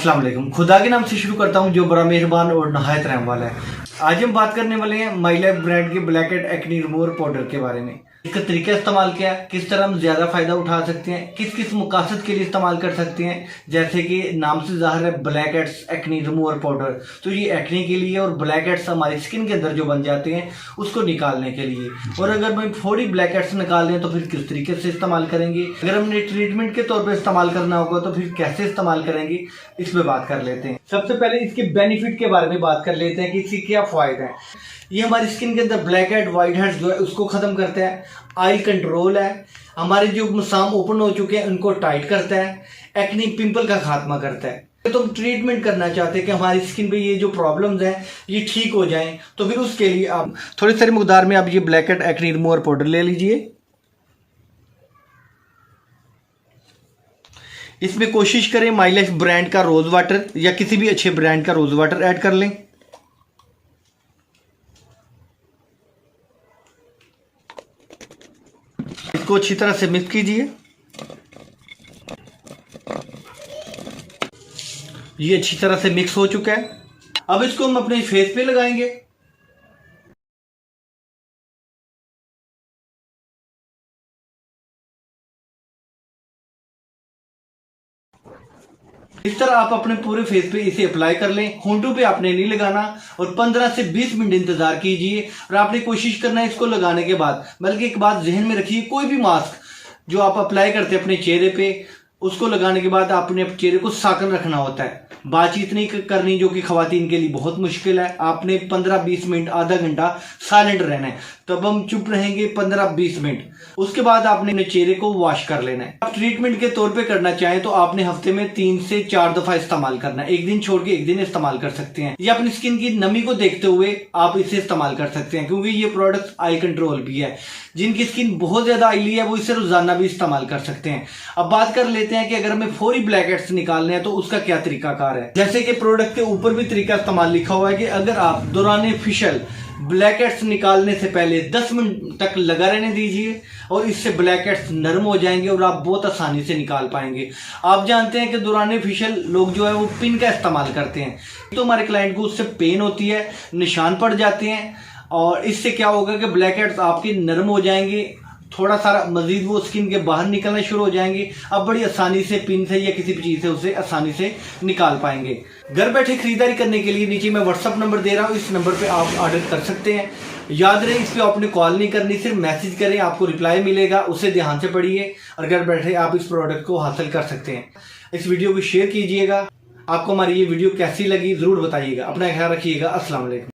अस्सलाम वालेकुम। खुदा के नाम से शुरू करता हूँ जो बड़ा मेहरबान और नहायत रहम वाला है। आज हम बात करने वाले हैं माई लाइफ ब्रांड के black head acne remover powder के बारे में। इसका तरीका इस्तेमाल क्या है, किस तरह हम ज्यादा फायदा उठा सकते हैं, किस किस मकासद के लिए इस्तेमाल कर सकते हैं। जैसे कि नाम से जाहिर है black heads acne remover powder, तो ये एक्नी के लिए और ब्लैक हेड्स हमारी स्किन के अंदर जो बन जाते हैं उसको निकालने के लिए। और अगर हम थोड़ी ब्लैक हेड्स निकाल लें तो फिर किस तरीके से इस्तेमाल करेंगे, अगर हमने ट्रीटमेंट के तौर पर इस्तेमाल करना होगा तो फिर कैसे इस्तेमाल करेंगे, इस पर बात कर लेते हैं। सबसे पहले इसके बेनिफिट के बारे में बात कर लेते हैं कि इसके क्या फायदे हैं। ये हमारी स्किन के अंदर ब्लैक हेड व्हाइट हेड्स जो है उसको खत्म करता है, ऑयल कंट्रोल है, हमारे जो मसाम ओपन हो चुके हैं उनको टाइट करता है, एक्नी पिंपल का खात्मा करता है। तो हम ट्रीटमेंट करना चाहते हैं कि हमारी स्किन पे ये जो प्रॉब्लम्स हैं ये ठीक हो जाएं, तो फिर उसके लिए आप थोड़ी सारी मकदार में आप ये black head acne remover powder ले लीजिए। इसमें कोशिश करें माई लाइफ ब्रांड का रोज वाटर या किसी भी अच्छे ब्रांड का रोज वाटर ऐड कर लें। इसको अच्छी तरह से मिक्स कीजिए। ये अच्छी तरह से मिक्स हो चुका है। अब इसको हम अपने फेस पे लगाएंगे। इस तरह आप अपने पूरे फेस पे इसे अप्लाई कर लें। होंठों पे आपने नहीं लगाना और 15 से 20 मिनट इंतजार कीजिए। और आपने कोशिश करना है इसको लगाने के बाद, बल्कि एक बात जहन में रखिए, कोई भी मास्क जो आप अप्लाई करते हैं अपने चेहरे पे, उसको लगाने के बाद आपने अपने चेहरे को साकन रखना होता है। बातचीत नहीं करनी, जो कि खवातीन के लिए बहुत मुश्किल है। आपने 15-20 मिनट, आधा घंटा साइलेंट रहना है। तब हम चुप रहेंगे 15-20 मिनट। उसके बाद आपने अपने चेहरे को वॉश कर लेना है। आप ट्रीटमेंट के तौर पे करना चाहें तो आपने हफ्ते में 3 से 4 दफा इस्तेमाल करना है। एक दिन छोड़ के एक दिन इस्तेमाल कर सकते हैं। या अपनी स्किन की नमी को देखते हुए आप इसे इस्तेमाल कर सकते हैं, क्योंकि ये प्रोडक्ट ऑयल कंट्रोल भी है। जिनकी स्किन बहुत ज्यादा ऑयली है वो इसे रोजाना भी इस्तेमाल कर सकते हैं। अब बात कर लेते हैं कि अगर हमें फौरी ब्लैक हेड्स निकालने हैं तो उसका क्या तरीकाकार है। जैसे कि प्रोडक्ट के ऊपर भी तरीका इस्तेमाल लिखा हुआ है कि अगर आप दौरान फेशियल ब्लैक हेड्स निकालने से पहले 10 मिनट तक लगा रहने दीजिए और इससे ब्लैक हेड्स नरम हो जाएंगे और आप बहुत आसानी से निकाल पाएंगे। आप जानते हैं कि दौरान फेशियल लोग जो है वो पिन का इस्तेमाल करते हैं, तो हमारे क्लाइंट को उससे पेन होती है, निशान पड़ जाते हैं। और इससे क्या होगा कि ब्लैक हेड्स आपके नरम हो जाएंगे, थोड़ा सा मजीद वो स्किन के बाहर निकलना शुरू हो जाएंगे। अब बड़ी आसानी से पिन से या किसी भी चीज से उसे आसानी से निकाल पाएंगे। घर बैठे खरीदारी करने के लिए नीचे मैं व्हाट्सअप नंबर दे रहा हूँ, इस नंबर पे आप ऑर्डर कर सकते हैं। याद रहे, इस पे आपने कॉल नहीं करनी, सिर्फ मैसेज करें, आपको रिप्लाई मिलेगा, उसे ध्यान से पढ़िए और घर बैठे आप इस प्रोडक्ट को हासिल कर सकते हैं। इस वीडियो को शेयर कीजिएगा। आपको हमारी ये वीडियो कैसी लगी जरूर बताइएगा। अपना ख्याल रखिएगा। अस्सलाम वालेकुम।